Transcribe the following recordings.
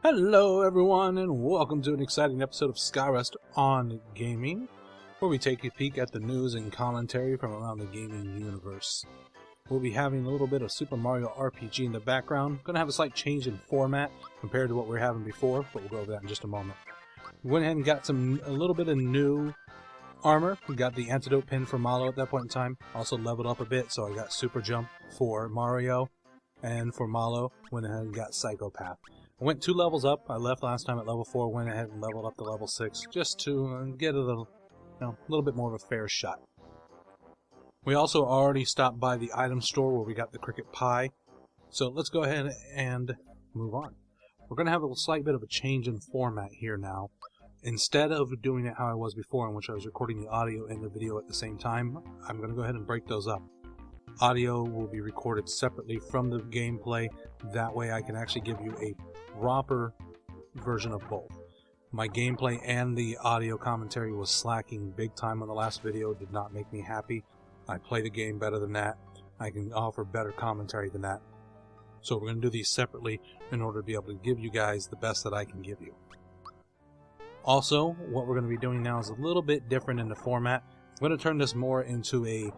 Hello everyone, and welcome to an exciting episode of Skarest on Gaming, where we take a peek at the news and commentary from around the gaming universe. We'll be having a little bit of Super Mario RPG in the background. Going to have a slight change in format compared to what we were having before, but we'll go over that in just a moment. We went ahead and got a little bit of new armor. We got the antidote pin for Malo at that point in time. Also leveled up a bit, so I got Super Jump for Mario, and for Malo, went ahead and got Psychopath. I went 2 levels up. I left last time at level 4, went ahead and leveled up to level 6, just to get a little bit more of a fair shot. We also already stopped by the item store where we got the cricket pie, so let's go ahead and move on. We're going to have a slight bit of a change in format here now. Instead of doing it how I was before, in which I was recording the audio and the video at the same time, I'm going to go ahead and break those up. Audio will be recorded separately from the gameplay. That way I can actually give you a proper version of both. My gameplay and the audio commentary was slacking big time on the last video. Did not make me happy. I play the game better than that. I can offer better commentary than that. So we're going to do these separately in order to be able to give you guys the best that I can give you. Also, what we're going to be doing now is a little bit different in the format. I'm going to turn this more into a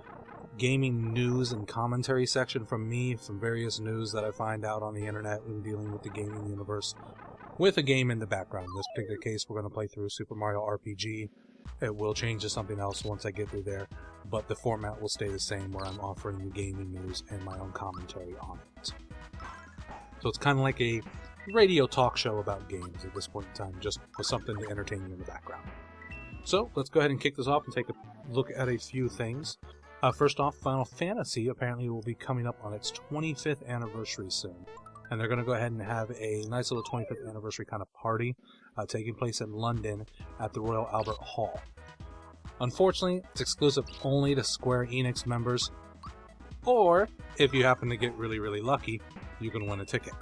gaming news and commentary section from me, some various news that I find out on the internet when dealing with the gaming universe, with a game in the background. In this particular case, we're going to play through Super Mario RPG. It will change to something else once I get through there, but the format will stay the same, where I'm offering you gaming news and my own commentary on it. So it's kind of like a radio talk show about games at this point in time, just with something to entertain you in the background. So let's go ahead and kick this off and take a look at a few things. First off, Final Fantasy apparently will be coming up on its 25th anniversary soon. And they're going to go ahead and have a nice little 25th anniversary kind of party taking place in London at the Royal Albert Hall. Unfortunately, it's exclusive only to Square Enix members, or if you happen to get really lucky, you can win a ticket.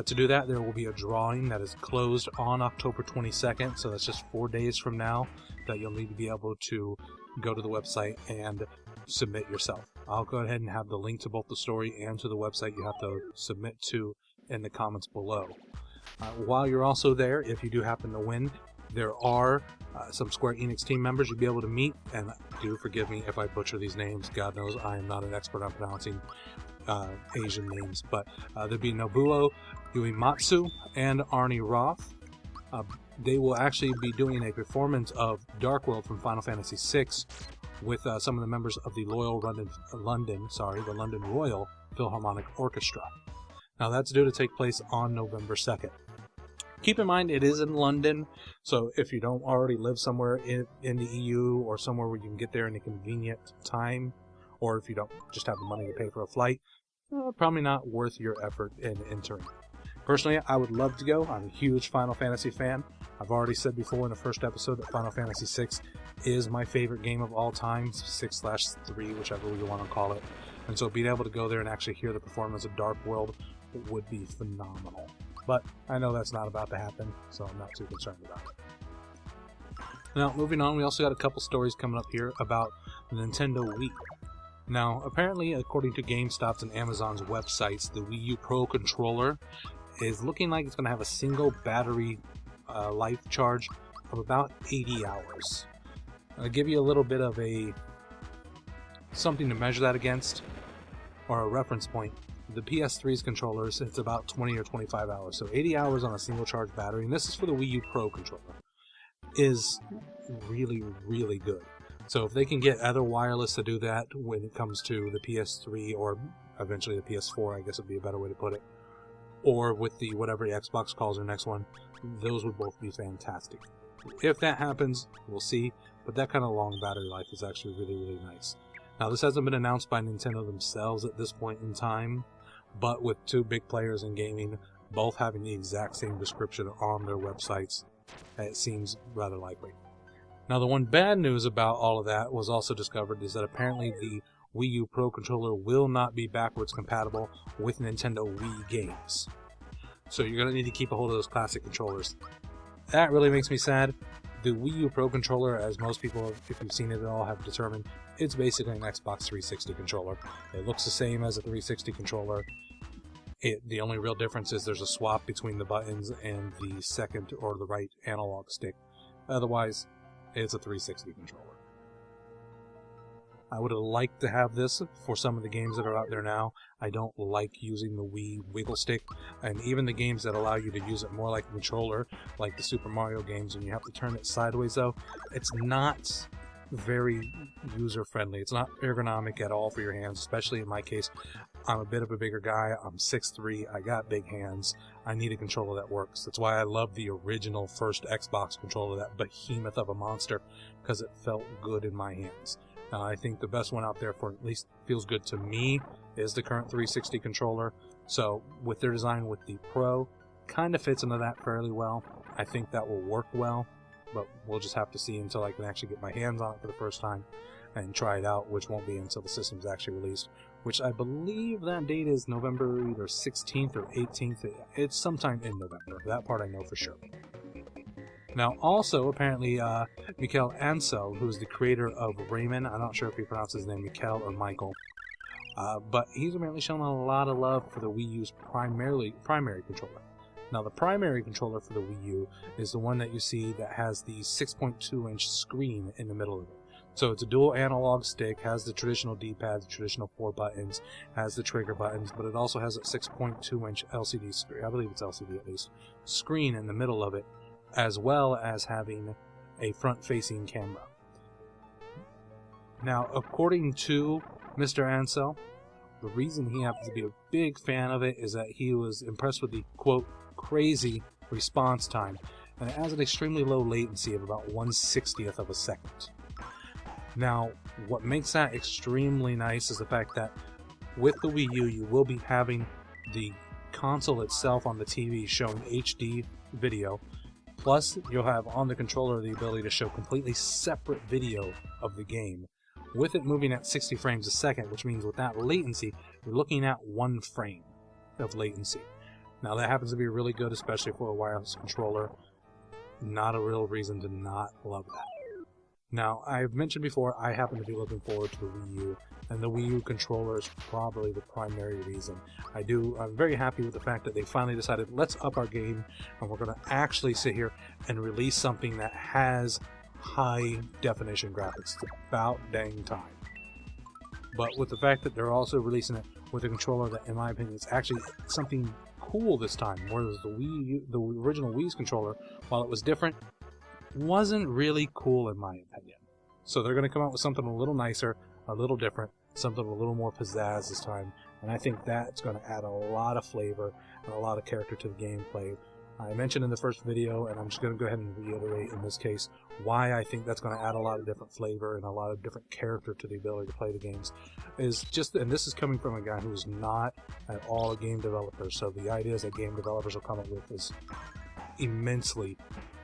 To do that, there will be a drawing that is closed on October 22nd, so that's just 4 days from now, that you'll need to be able to go to the website and submit yourself. I'll go ahead and have the link to both the story and to the website you have to submit to in the comments below. While you're also there, if you do happen to win, there are some Square Enix team members you'll be able to meet, and do forgive me if I butcher these names. God knows I am not an expert on pronouncing Asian names, but there'll be Nobuo Uematsu and Arnie Roth. They will actually be doing a performance of Dark World from Final Fantasy VI with some of the members of the London Royal Philharmonic Orchestra. Now that's due to take place on November 2nd. Keep in mind it is in London, so if you don't already live somewhere in the EU or somewhere where you can get there in a convenient time, or if you don't just have the money to pay for a flight, probably not worth your effort in entering. Personally, I would love to go. I'm a huge Final Fantasy fan. I've already said before in the first episode that Final Fantasy VI is my favorite game of all time, 6/3, whichever you want to call it. And so being able to go there and actually hear the performance of Dark World would be phenomenal. But I know that's not about to happen, so I'm not too concerned about it. Now, moving on, we also got a couple stories coming up here about the Nintendo Wii. Now, apparently, according to GameStop's and Amazon's websites, the Wii U Pro Controller is looking like it's going to have a single battery life charge of about 80 hours. I'll give you a little bit of something to measure that against, or a reference point. The PS3's controllers, it's about 20 or 25 hours. So 80 hours on a single charge battery, and this is for the Wii U Pro Controller, is really good. So if they can get other wireless to do that when it comes to the PS3, or eventually the PS4, I guess would be a better way to put it, or with the whatever the Xbox calls their next one, those would both be fantastic. If that happens, we'll see, but that kind of long battery life is actually really nice. Now, this hasn't been announced by Nintendo themselves at this point in time, but with two big players in gaming both having the exact same description on their websites, it seems rather likely. Now, the one bad news about all of that was also discovered is that apparently the Wii U Pro Controller will not be backwards compatible with Nintendo Wii games. So you're going to need to keep a hold of those classic controllers. That really makes me sad. The Wii U Pro Controller, as most people, if you've seen it at all, have determined, it's basically an Xbox 360 controller. It looks the same as a 360 controller. The only real difference is there's a swap between the buttons and the second or the right analog stick. Otherwise, it's a 360 controller. I would have liked to have this for some of the games that are out there now. I don't like using the Wii wiggle stick, and even the games that allow you to use it more like a controller, like the Super Mario games, and you have to turn it sideways though, it's not very user-friendly. It's not ergonomic at all for your hands, especially in my case. I'm a bit of a bigger guy. I'm 6'3", I got big hands. I need a controller that works. That's why I love the original first Xbox controller, that behemoth of a monster, because it felt good in my hands. I think the best one out there, for at least feels good to me, is the current 360 controller. So with their design with the Pro, kind of fits into that fairly well. I think that will work well, but we'll just have to see until I can actually get my hands on it for the first time and try it out, which won't be until the system's actually released, which I believe that date is November either 16th or 18th. It's sometime in November. That part I know for sure. Now, also, apparently, Mikel Ancel, who's the creator of Rayman, I'm not sure if he pronounces his name Mikel or Michael, but he's apparently shown a lot of love for the Wii U's primary controller. Now, the primary controller for the Wii U is the one that you see that has the 6.2-inch screen in the middle of it. So it's a dual analog stick, has the traditional D-pad, the traditional 4 buttons, has the trigger buttons, but it also has a 6.2-inch LCD screen, I believe it's LCD at least, screen in the middle of it, as well as having a front-facing camera. Now, according to Mr. Ancel, the reason he happens to be a big fan of it is that he was impressed with the, quote, crazy response time, and it has an extremely low latency of about 1/60th of a second. Now, what makes that extremely nice is the fact that with the Wii U, you will be having the console itself on the TV showing HD video. Plus, you'll have on the controller the ability to show completely separate video of the game, with it moving at 60 frames a second, which means with that latency, you're looking at 1 frame of latency. Now, that happens to be really good, especially for a wireless controller. Not a real reason to not love that. Now, I've mentioned before, I happen to be looking forward to the Wii U, and the Wii U controller is probably the primary reason. I'm very happy with the fact that they finally decided, let's up our game, and we're going to actually sit here and release something that has high definition graphics. It's about dang time. But with the fact that they're also releasing it with a controller that, in my opinion, is actually something cool this time, whereas the original Wii's controller, while it was different, wasn't really cool in my opinion. So they're going to come out with something a little nicer, a little different, something a little more pizzazz this time, and I think that's going to add a lot of flavor and a lot of character to the gameplay. I mentioned in the first video, and I'm just going to go ahead and reiterate in this case, why I think that's going to add a lot of different flavor and a lot of different character to the ability to play the games, is just, and this is coming from a guy who's not at all a game developer, so the ideas that game developers will come up with is immensely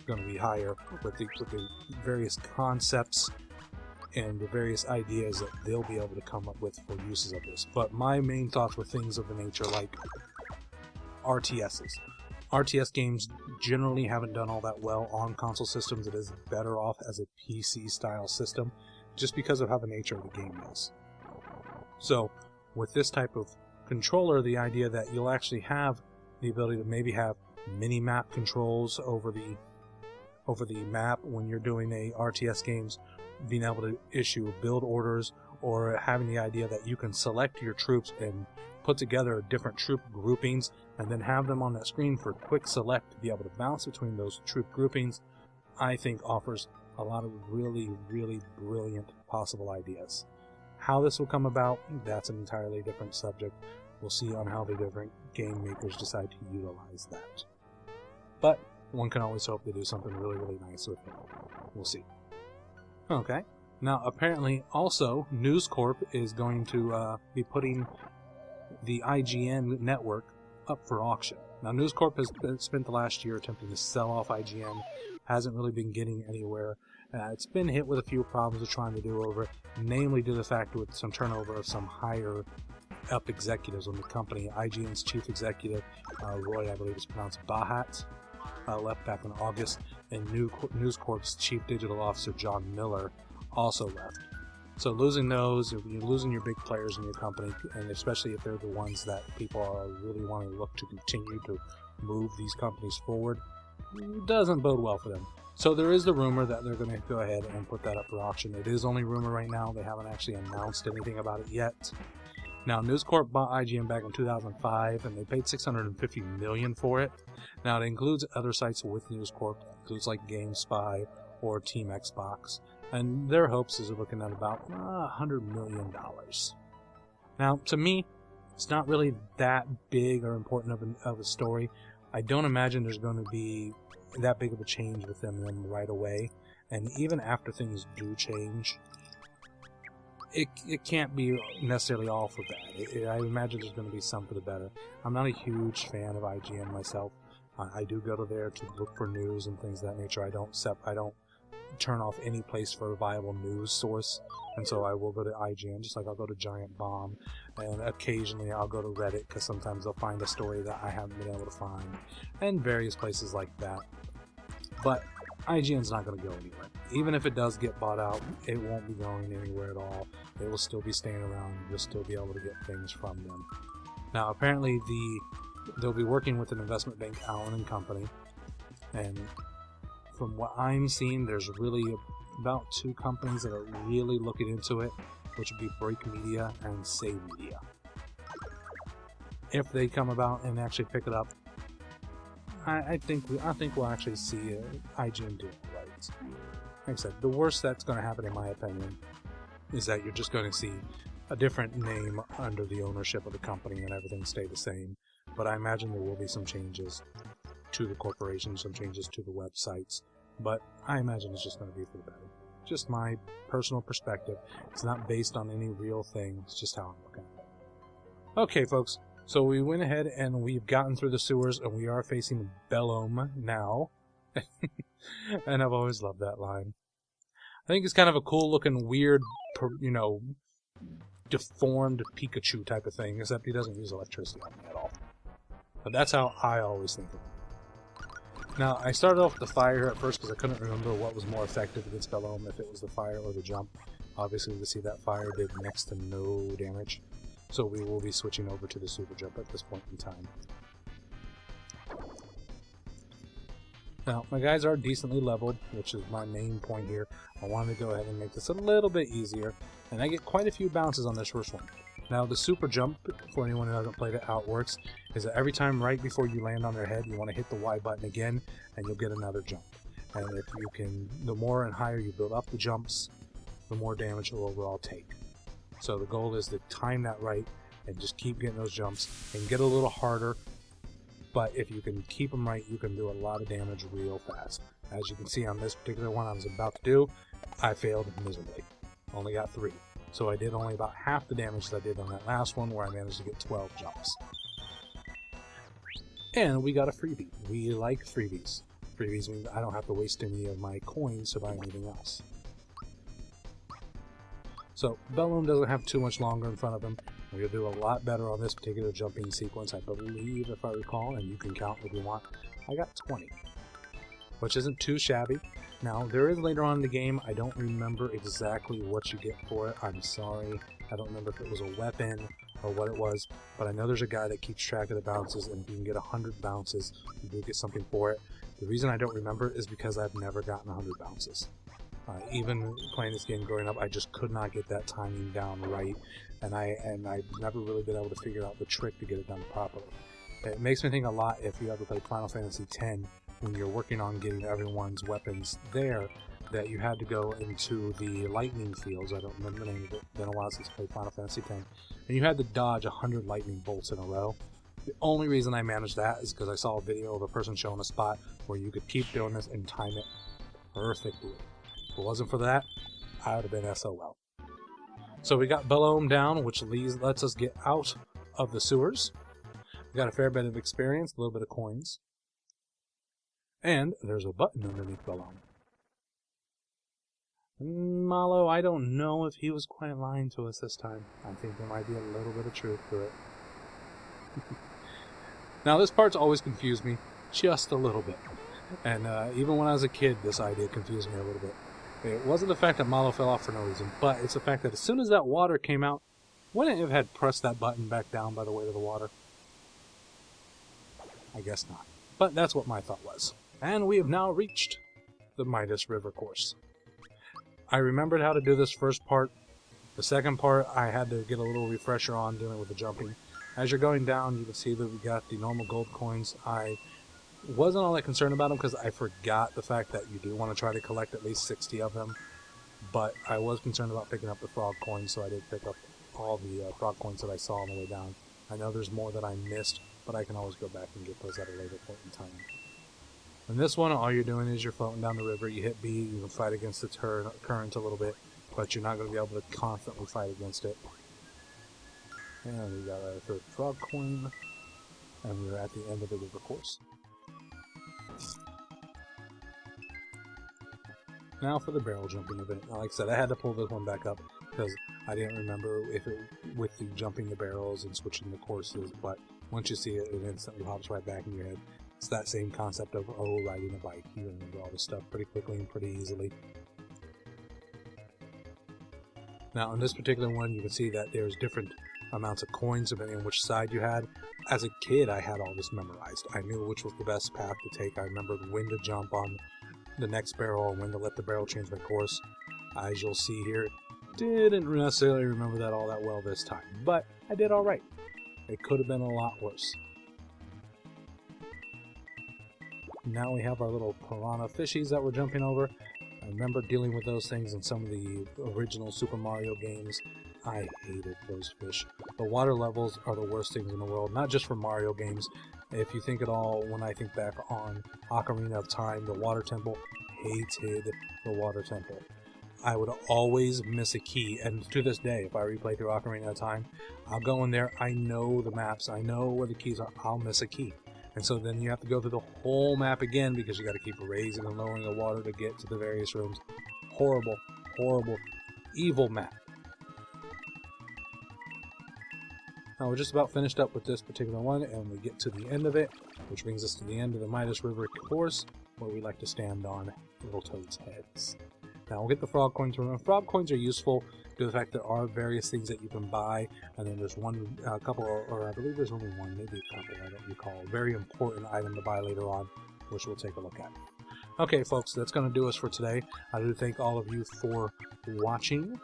going to be higher with the various concepts and the various ideas that they'll be able to come up with for uses of this. But my main thoughts were things of the nature like RTSs. RTS games generally haven't done all that well on console systems. It is better off as a PC-style system, just because of how the nature of the game is. So, with this type of controller, the idea that you'll actually have the ability to maybe have mini-map controls over the map when you're doing a RTS games, being able to issue build orders, or having the idea that you can select your troops and put together different troop groupings and then have them on that screen for quick select to be able to bounce between those troop groupings, I think offers a lot of really, really brilliant possible ideas. How this will come about, that's an entirely different subject. We'll see on how the different game makers decide to utilize that. But one can always hope they do something really, really nice with it. We'll see. Okay. Now, apparently, also, News Corp is going to be putting the IGN network up for auction. Now, News Corp has spent the last year attempting to sell off IGN. Hasn't really been getting anywhere. It's been hit with a few problems of trying to do over it, namely due to the fact with some turnover of some higher up executives on the company. IGN's chief executive, Roy, I believe it's pronounced Bahat, left back in August, and News Corp's chief digital officer, John Miller, also left. So losing those, you're losing your big players in your company, and especially if they're the ones that people are really wanting to look to continue to move these companies forward, doesn't bode well for them. So there is the rumor that they're going to go ahead and put that up for auction. It is only rumor right now. They haven't actually announced anything about it yet. Now, News Corp bought IGN back in 2005, and they paid $650 million for it. Now, it includes other sites with News Corp. It includes like GameSpy or Team Xbox. And their hopes is looking at about $100 million. Now, to me, it's not really that big or important of a story. I don't imagine there's going to be that big of a change within them right away. And even after things do change, it can't be necessarily all for bad. I imagine there's going to be some for the better. I'm not a huge fan of IGN myself. I do go to there to look for news and things of that nature. I don't turn off any place for a viable news source, and so I will go to IGN, just like I'll go to Giant Bomb, and occasionally I'll go to Reddit, because sometimes they'll find a story that I haven't been able to find, and various places like that. But IGN's not going to go anywhere. Even if it does get bought out, it won't be going anywhere at all. It will still be staying around. You'll still be able to get things from them. Now, apparently, they'll be working with an investment bank, Allen & Company, and from what I'm seeing, there's really about 2 companies that are really looking into it, which would be Break Media and Save Media. If they come about and actually pick it up, I think we'll actually see IGN do it right. Like I said, the worst that's going to happen, in my opinion, is that you're just going to see a different name under the ownership of the company and everything stay the same. But I imagine there will be some changes to the corporation, some changes to the websites. But I imagine it's just going to be for the better. Just my personal perspective. It's not based on any real thing. It's just how I'm looking at it. Okay, folks. So we went ahead and we've gotten through the sewers, and we are facing Bellum now. And I've always loved that line. I think it's kind of a cool looking, weird, deformed Pikachu type of thing, except he doesn't use electricity on me at all. But that's how I always think of it. Now, I started off with the fire at first because I couldn't remember what was more effective against Bellum, if it was the fire or the jump. Obviously, we see that fire did next to no damage. So we will be switching over to the super jump at this point in time. Now, my guys are decently leveled, which is my main point here. I wanted to go ahead and make this a little bit easier, and I get quite a few bounces on this first one. Now, the super jump, for anyone who hasn't played it, how it works, is that every time right before you land on their head, you want to hit the Y button again, and you'll get another jump. And if you can, the more and higher you build up the jumps, the more damage you'll overall take. So the goal is to time that right, and just keep getting those jumps, and get a little harder. But if you can keep them right, you can do a lot of damage real fast. As you can see on this particular one I was about to do, I failed miserably. Only got 3. So I did only about half the damage that I did on that last one, where I managed to get 12 jumps. And we got a freebie. We like freebies. Freebies mean I don't have to waste any of my coins to buy anything else. So Bellum doesn't have too much longer in front of him. We're going to do a lot better on this particular jumping sequence, I believe, if I recall, and you can count if you want. I got 20, which isn't too shabby. Now, there is later on in the game, I don't remember exactly what you get for it. I'm sorry. I don't remember if it was a weapon or what it was, but I know there's a guy that keeps track of the bounces, and if you can get 100 bounces, you do get something for it. The reason I don't remember is because I've never gotten 100 bounces. Even playing this game growing up, I just could not get that timing down right, and I've never really been able to figure out the trick to get it done properly. It makes me think a lot if you ever played Final Fantasy X, when you're working on getting everyone's weapons there, that you had to go into the lightning fields. I don't remember the name of it. It's been a while since I played Final Fantasy X, and you had to dodge 100 lightning bolts in a row. The only reason I managed that is because I saw a video of a person showing a spot where you could keep doing this and time it perfectly. If it wasn't for that, I would have been SOL. So we got Bellum down, which lets us get out of the sewers. We got a fair bit of experience, a little bit of coins. And there's a button underneath Bellum. Malo, I don't know if he was quite lying to us this time. I think there might be a little bit of truth to it. Now, this part's always confused me just a little bit. And even when I was a kid, this idea confused me a little bit. It wasn't the fact that Malo fell off for no reason, but it's the fact that as soon as that water came out, wouldn't it have had pressed that button back down by the weight of the water? I guess not. But that's what my thought was. And we have now reached the Midas River course. I remembered how to do this first part. The second part, I had to get a little refresher on doing it with the jumping. As you're going down, you can see that we got the normal gold coins. I wasn't all that concerned about them because I forgot the fact that you do want to try to collect at least 60 of them. But I was concerned about picking up the frog coins, so I did pick up all the frog coins that I saw on the way down. I know there's more that I missed, but I can always go back and get those at a later point in time. In this one, all you're doing is you're floating down the river. You hit B, you can fight against the current a little bit, but you're not going to be able to constantly fight against it. And we got our third frog coin, and we're at the end of the river course. Now for the barrel jumping event. Now, like I said, I had to pull this one back up because I didn't remember if it with the jumping the barrels and switching the courses, but once you see it, it instantly hops right back in your head. It's that same concept of, oh, riding a bike. You remember all this stuff pretty quickly and pretty easily. Now, in this particular one, you can see that there's different amounts of coins depending on which side you had. As a kid, I had all this memorized. I knew which was the best path to take. I remembered when to jump on the next barrel and when to let the barrel change my course. As you'll see here, didn't necessarily remember that all that well this time, but I did all right. It could have been a lot worse. Now we have our little piranha fishies that we're jumping over. I remember dealing with those things in some of the original Super Mario games. I hated those fish. The water levels are the worst things in the world, not just for Mario games. If you think at all, when I think back on Ocarina of Time, the water temple, hated the water temple. I would always miss a key, and to this day, if I replay through Ocarina of Time, I'll go in there, I know the maps, I know where the keys are, I'll miss a key. And so then you have to go through the whole map again because you got to keep raising and lowering the water to get to the various rooms. Horrible, horrible, evil map. Now we're just about finished up with this particular one, and we get to the end of it, which brings us to the end of the Midas River course, where we like to stand on little toads' heads. Now we'll get the frog coins. Remember, frog coins are useful due to the fact there are various things that you can buy, and then there's one, a couple, or I believe there's only one, maybe a couple, I don't recall. A very important item to buy later on, which we'll take a look at. Okay, folks, that's going to do us for today. I do thank all of you for watching.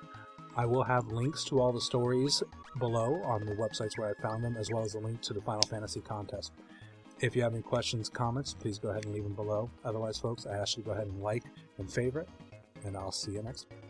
I will have links to all the stories below on the websites where I found them, as well as a link to the Final Fantasy contest. If you have any questions, comments, please go ahead and leave them below. Otherwise, folks, I ask you to go ahead and like and favorite, and I'll see you next time.